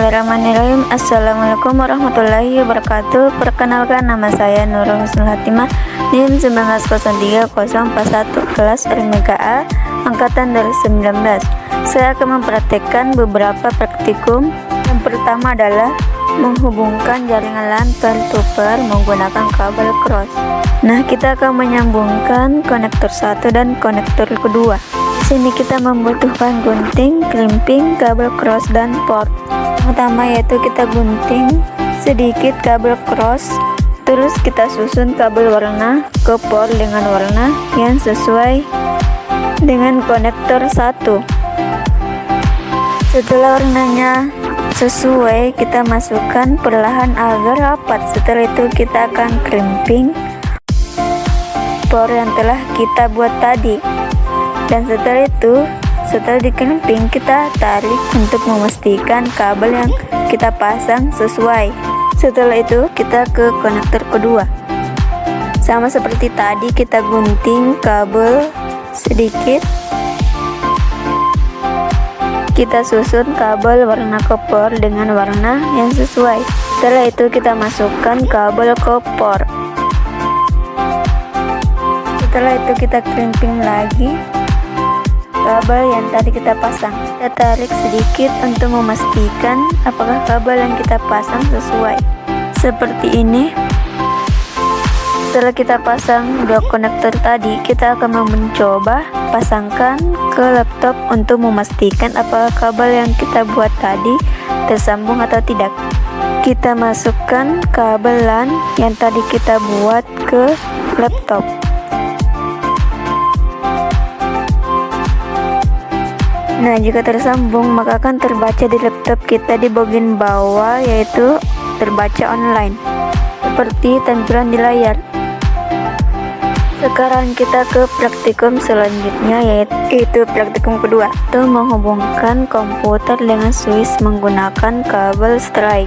Bismillahirrahmanirrahim. Assalamualaikum warahmatullahi wabarakatuh. Perkenalkan, nama saya Nurul Husnul Hatimah, NIM 1903041, kelas RMK A, angkatan 2019. Saya akan mempraktekkan beberapa praktikum. Yang pertama adalah menghubungkan jaringan LAN peer-to-peer menggunakan kabel cross. Nah, kita akan menyambungkan konektor satu dan konektor kedua. Di sini kita membutuhkan gunting, clamping, kabel cross, dan port. Yang pertama yaitu kita gunting sedikit kabel cross, terus kita susun kabel warna ke port dengan warna yang sesuai dengan konektor satu. Setelah warnanya sesuai, kita masukkan perlahan agar rapat. Setelah itu kita akan crimping port yang telah kita buat tadi. Dan setelah di-crimping, kita tarik untuk memastikan kabel yang kita pasang sesuai. Setelah itu kita ke konektor kedua. Sama seperti tadi, kita gunting kabel sedikit, kita susun kabel warna ke port dengan warna yang sesuai. Setelah itu kita masukkan kabel ke port. Setelah itu kita crimping lagi kabel yang tadi kita pasang. Kita tarik sedikit untuk memastikan apakah kabel yang kita pasang sesuai. Seperti ini. Setelah kita pasang dua konektor tadi, kita akan mencoba pasangkan ke laptop untuk memastikan apakah kabel yang kita buat tadi tersambung atau tidak. Kita masukkan kabel LAN yang tadi kita buat ke laptop. Nah, jika tersambung, maka akan terbaca di laptop kita di bagian bawah, yaitu terbaca online, seperti tampilan di layar. Sekarang kita ke praktikum selanjutnya, yaitu praktikum kedua, itu menghubungkan komputer dengan switch menggunakan kabel strike.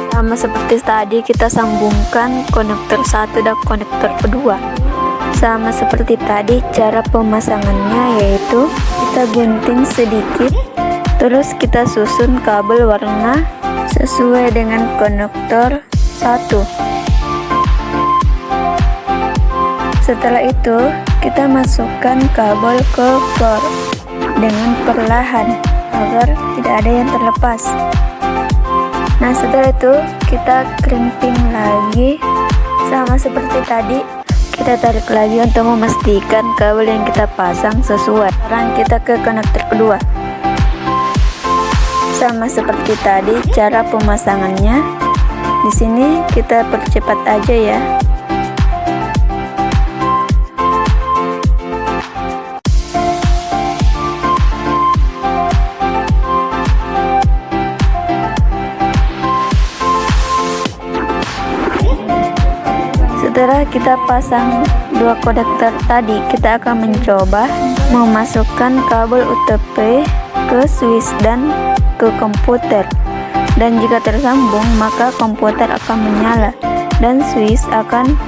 Sama seperti tadi, kita sambungkan konektor satu dan konektor kedua. Sama seperti tadi, cara pemasangannya yaitu kita gunting sedikit, terus kita susun kabel warna sesuai dengan konektor satu. Setelah itu kita masukkan kabel ke port dengan perlahan agar tidak ada yang terlepas. Nah, setelah itu kita crimping lagi sama seperti tadi. Kita tarik lagi untuk memastikan kabel yang kita pasang sesuai. Sekarang kita ke konektor kedua. Sama seperti tadi cara pemasangannya. Di sini kita percepat aja ya. Setelah kita pasang dua konektor tadi, kita akan mencoba memasukkan kabel UTP ke switch dan ke komputer. Dan jika tersambung, maka komputer akan menyala dan switch akan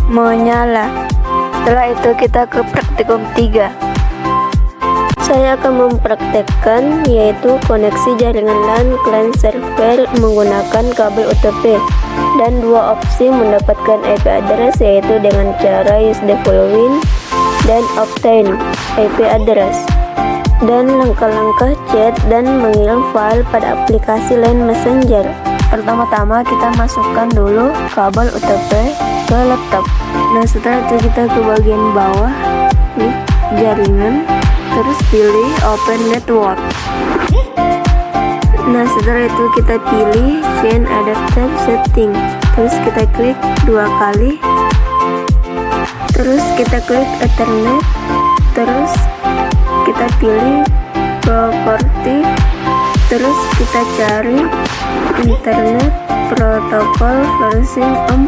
menyala. Setelah itu kita ke praktikum 3. Saya akan mempraktekkan yaitu koneksi jaringan LAN client server menggunakan kabel UTP, dan dua opsi mendapatkan IP address yaitu dengan cara use the following dan obtain IP address, dan langkah-langkah chat dan mengirim file pada aplikasi LAN Messenger. Pertama-tama kita masukkan dulu kabel UTP ke laptop. Nah, setelah itu kita ke bagian bawah, klik jaringan, terus pilih open network. Nah, setelah itu kita pilih change adapter setting, terus kita klik dua kali, terus kita klik ethernet, terus kita pilih property, terus kita cari internet protokol versi 4,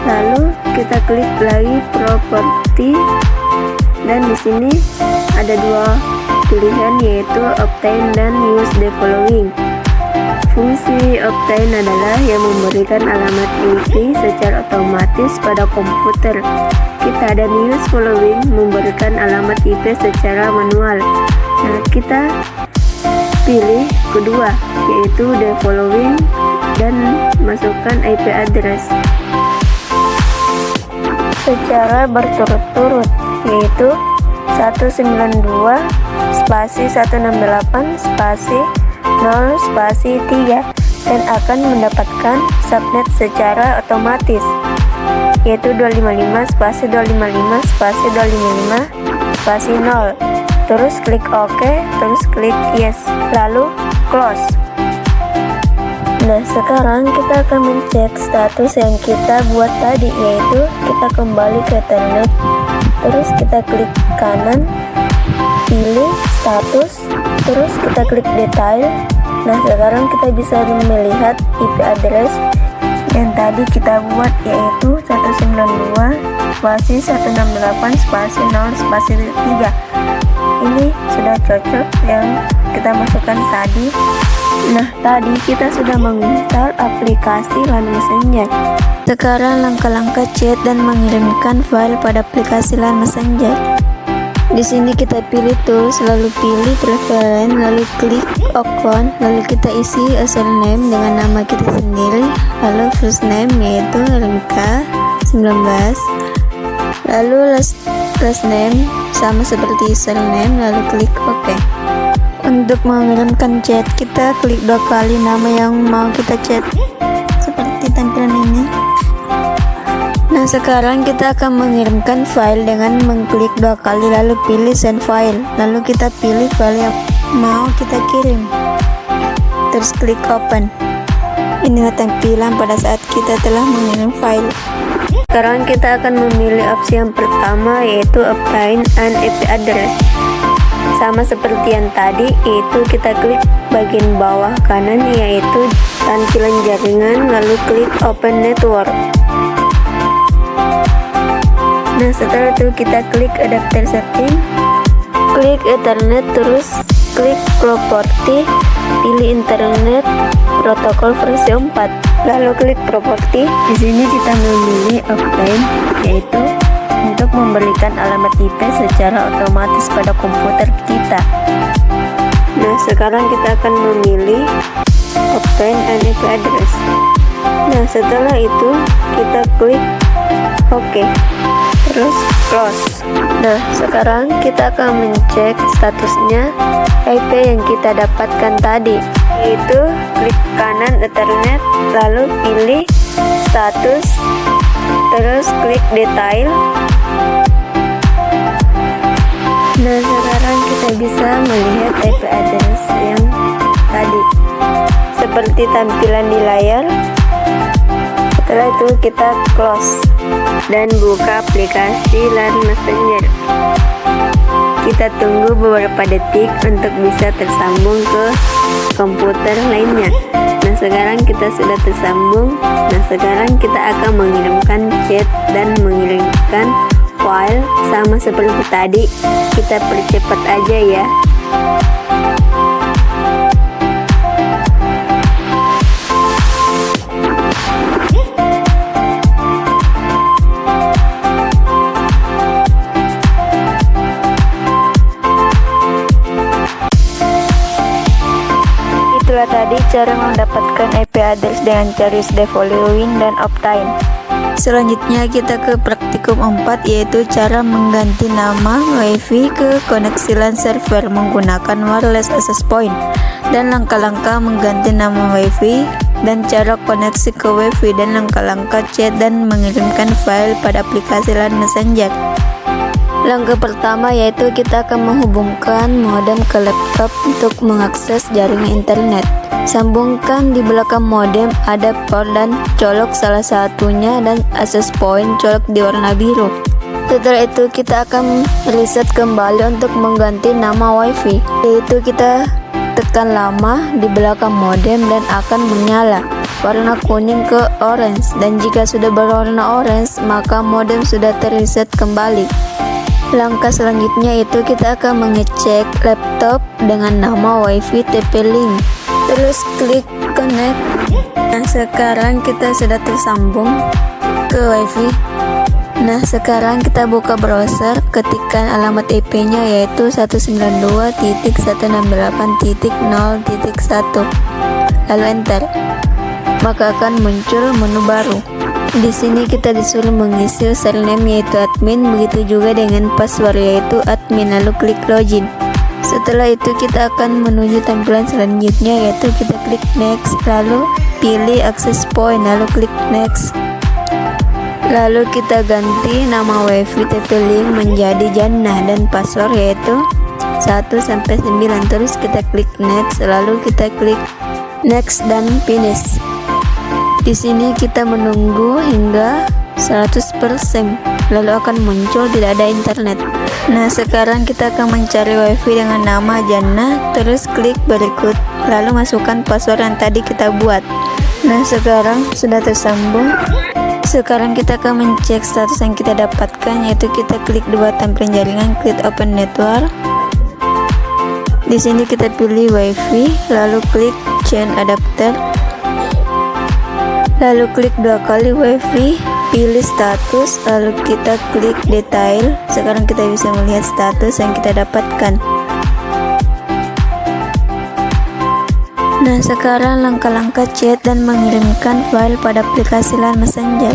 lalu kita klik lagi property. Dan di sini ada dua pilihan yaitu obtain dan use the following. Fungsi obtain adalah yang memberikan alamat IP secara otomatis pada komputer kita, dan use following memberikan alamat IP secara manual. Nah, kita pilih kedua, yaitu the following, dan masukkan IP address secara berturut-turut, yaitu 192 spasi 168 spasi 0 spasi 3, dan akan mendapatkan subnet secara otomatis, yaitu 255 spasi 255 spasi 255 spasi 0. Terus klik OK, terus klik yes, lalu close. Nah, sekarang kita akan mencek status yang kita buat tadi, yaitu kita kembali ke Ethernet, terus kita klik kanan, pilih status, terus kita klik detail. Nah, sekarang kita bisa melihat IP address yang tadi kita buat, yaitu 192 spasi 168 spasi 0 spasi 3. Ini sudah cocok yang kita masukkan tadi. Nah, tadi kita sudah menginstal aplikasi LAN Messenger. Sekarang langkah-langkah chat dan mengirimkan file pada aplikasi LAN Messenger. Di sini kita pilih tools, lalu pilih preference, lalu klik account, lalu kita isi username dengan nama kita sendiri, lalu first name yaitu LMK19, lalu last name sama seperti username, lalu klik OK. Untuk mengirimkan chat, kita klik 2 kali nama yang mau kita chat seperti tampilan ini. Nah, sekarang kita akan mengirimkan file dengan mengklik 2 kali, lalu pilih send file, lalu kita pilih file yang mau kita kirim, terus klik open. Inilah tampilan pada saat kita telah mengirim file. Sekarang kita akan memilih opsi yang pertama, yaitu obtain an IP address. Sama seperti yang tadi, yaitu kita klik bagian bawah kanan, yaitu tampilan jaringan, lalu klik open network. Nah, setelah itu kita klik adapter setting, klik Ethernet, terus klik property, pilih internet protokol versi 4, lalu klik property. Di sini kita memilih offline, yaitu untuk memberikan alamat IP secara otomatis pada komputer kita. Nah, sekarang kita akan memilih obtain an IP address. Nah, setelah itu kita klik OK, terus close. Nah, sekarang kita akan mencek statusnya IP yang kita dapatkan tadi, yaitu klik kanan Ethernet, lalu pilih status, terus klik detail. Nah, sekarang kita bisa melihat IP address yang tadi seperti tampilan di layar. Setelah itu kita close dan buka aplikasi LAN Messenger. Kita tunggu beberapa detik untuk bisa tersambung ke komputer lainnya. Nah, sekarang kita sudah tersambung. Nah, sekarang kita akan mengirimkan chat dan mengirimkan file sama seperti tadi. Kita percepat aja ya. Itulah tadi cara mendapatkan IP address dengan cara use the following dan obtain. Selanjutnya kita ke praktikum 4, yaitu cara mengganti nama WiFi ke koneksi LAN server menggunakan wireless access point, dan langkah-langkah mengganti nama WiFi, dan cara koneksi ke WiFi, dan langkah-langkah chat dan mengirimkan file pada aplikasi LAN Messenger. Langkah pertama yaitu kita akan menghubungkan modem ke laptop untuk mengakses jaringan internet. Sambungkan di belakang modem ada port dan colok salah satunya, dan access point colok di warna biru. Setelah itu kita akan reset kembali untuk mengganti nama WiFi, yaitu kita tekan lama di belakang modem dan akan menyala warna kuning ke orange, dan jika sudah berwarna orange maka modem sudah terreset kembali. Langkah selanjutnya itu kita akan mengecek laptop dengan nama WiFi TP-Link, terus klik connect. Nah, sekarang kita sudah tersambung ke WiFi. Nah, sekarang kita buka browser, ketikkan alamat IP-nya yaitu 192.168.0.1, lalu enter. Maka akan muncul menu baru. Di sini kita disuruh mengisi username yaitu admin, begitu juga dengan password yaitu admin, lalu klik login. Setelah itu kita akan menuju tampilan selanjutnya yaitu kita klik next, lalu pilih access point, lalu klik next. Lalu kita ganti nama wifi TP-Link menjadi Jannah dan password yaitu 1-9. Terus kita klik next, lalu kita klik next dan finish. Di sini kita menunggu hingga 100%, lalu akan muncul tidak ada internet. Nah, sekarang kita akan mencari wifi dengan nama Jannah, terus klik berikut, lalu masukkan password yang tadi kita buat. Nah, sekarang sudah tersambung. Sekarang kita akan mencek status yang kita dapatkan, yaitu kita klik dua tampilan jaringan, klik open network. Di sini kita pilih wifi, lalu klik change adapter, lalu klik dua kali wifi, pilih status, lalu kita klik detail. Sekarang kita bisa melihat status yang kita dapatkan. Nah, sekarang langkah-langkah chat dan mengirimkan file pada aplikasi LAN Messenger.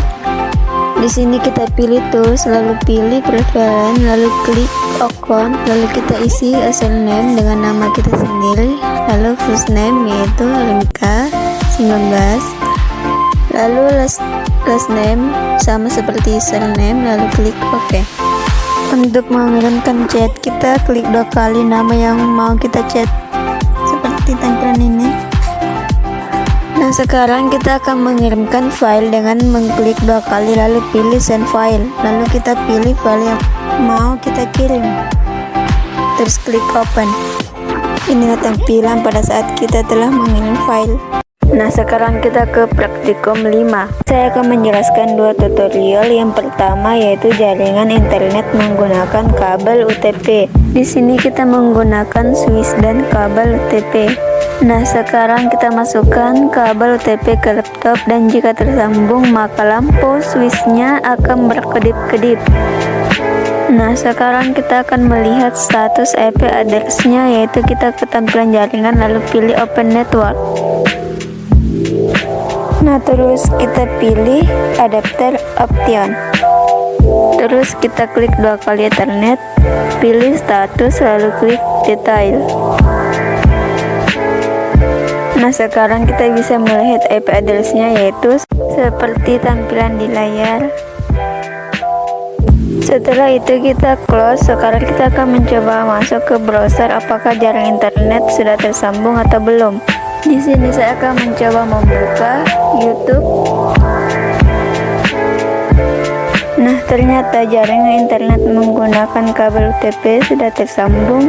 Di sini kita pilih tools, lalu pilih preference, lalu klik account, lalu kita isi username dengan nama kita sendiri, lalu first name yaitu Rimka 19, lalu last name sama seperti username, lalu klik OK. Untuk mengirimkan chat, kita klik dua kali nama yang mau kita chat seperti tampilan ini. Nah, sekarang kita akan mengirimkan file dengan mengklik dua kali, lalu pilih send file, lalu kita pilih file yang mau kita kirim, terus klik open. Inilah tampilan pada saat kita telah mengirim file. Nah, sekarang kita ke praktikum 5. Saya akan menjelaskan dua tutorial. Yang pertama yaitu jaringan internet menggunakan kabel UTP. Di sini kita menggunakan switch dan kabel UTP. Nah, sekarang kita masukkan kabel UTP ke laptop dan jika tersambung maka lampu switchnya akan berkedip-kedip. Nah, sekarang kita akan melihat status IP address-nya, yaitu kita ke tampilan jaringan lalu pilih open network. Nah, terus kita pilih adapter option. Terus kita klik dua kali Ethernet, pilih status lalu klik detail. Nah, sekarang kita bisa melihat IP address-nya yaitu seperti tampilan di layar. Setelah itu kita close. Sekarang kita akan mencoba masuk ke browser apakah jaringan internet sudah tersambung atau belum. Di sini saya akan mencoba membuka YouTube. Nah, ternyata jaringan internet menggunakan kabel UTP sudah tersambung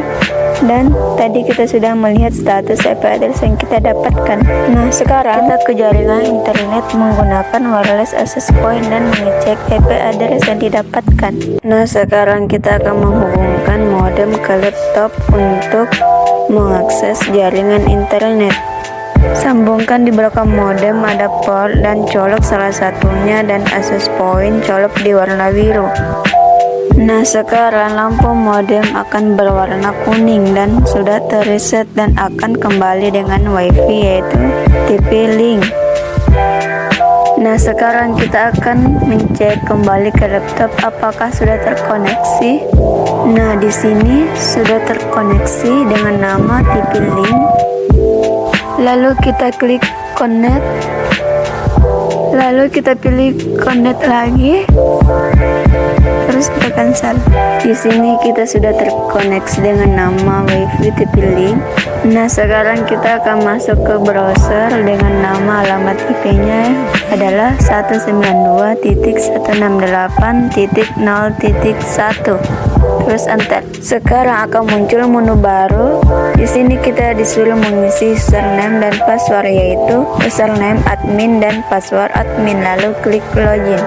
dan tadi kita sudah melihat status IP address yang kita dapatkan. Nah, sekarang kita ke jaringan internet menggunakan wireless access point dan mengecek IP address yang didapatkan. Nah, sekarang kita akan menghubungkan modem ke laptop untuk mengakses jaringan internet. Sambungkan di belakang modem ada port dan colok salah satunya dan access point colok di warna biru. Nah, sekarang lampu modem akan berwarna kuning dan sudah terreset dan akan kembali dengan wifi yaitu TP-Link. Nah, sekarang kita akan mencek kembali ke laptop apakah sudah terkoneksi. Nah, di sini sudah terkoneksi dengan nama TP-Link. Lalu kita klik connect, lalu kita pilih connect lagi, terus kita cancel. Di sini kita sudah terkoneksi dengan nama wifi TP-Link. Nah, sekarang kita akan masuk ke browser dengan nama alamat IP-nya adalah 192.168.0.1. Terus enter. Sekarang akan muncul menu baru. Di sini kita disuruh mengisi username dan password yaitu username admin dan password admin, lalu klik login.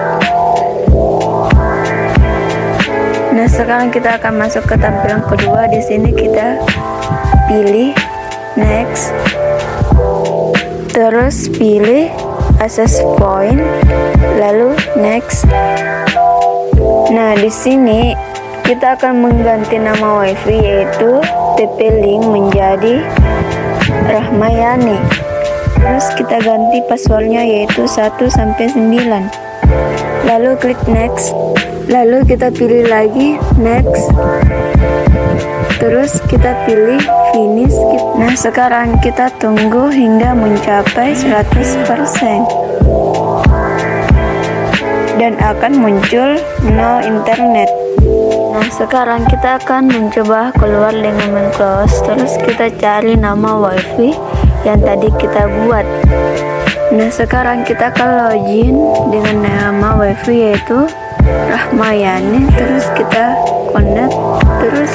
Nah, sekarang kita akan masuk ke tampilan kedua. Di sini kita pilih next, terus pilih access point, lalu next. Nah, di sini kita akan mengganti nama WiFi yaitu TP-Link menjadi Rahmayani. Terus kita ganti passwordnya yaitu 1 sampai 9. Lalu klik next. Lalu kita pilih lagi next. Terus kita pilih finish. Nah, sekarang kita tunggu hingga mencapai 100% dan akan muncul nol internet. Nah, sekarang kita akan mencoba keluar dengan close. Terus kita cari nama WiFi yang tadi kita buat. Nah, sekarang kita akan login dengan nama WiFi yaitu Rahmayani. Terus kita connect. Terus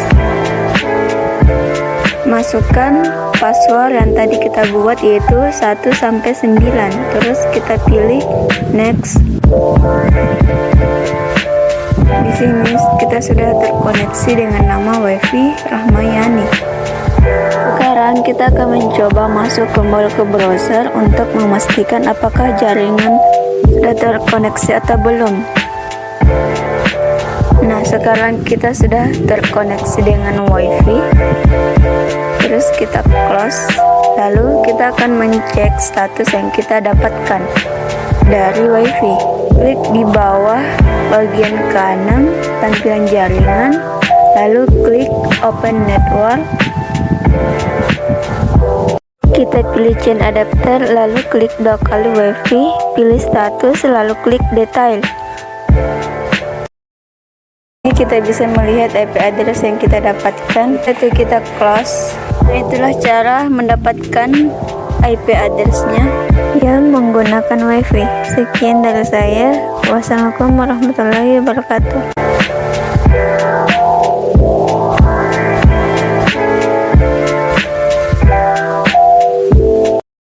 masukkan password yang tadi kita buat yaitu 1 sampai 9. Terus kita pilih next. Di sini kita sudah terkoneksi dengan nama WiFi Rahmayani. Sekarang kita akan mencoba masuk kembali ke browser untuk memastikan apakah jaringan sudah terkoneksi atau belum. Nah, sekarang kita sudah terkoneksi dengan WiFi. Terus kita close. Lalu kita akan mencek status yang kita dapatkan dari WiFi. Klik di bawah bagian kanan tampilan jaringan, lalu klik open network. Kita pilih chain adapter, lalu klik 2 kali WiFi, pilih status, lalu klik detail. Ini kita bisa melihat IP address yang kita dapatkan, itu kita close. Itulah cara mendapatkan IP addressnya yang menggunakan WiFi. Sekian dari saya. Wassalamualaikum warahmatullahi wabarakatuh.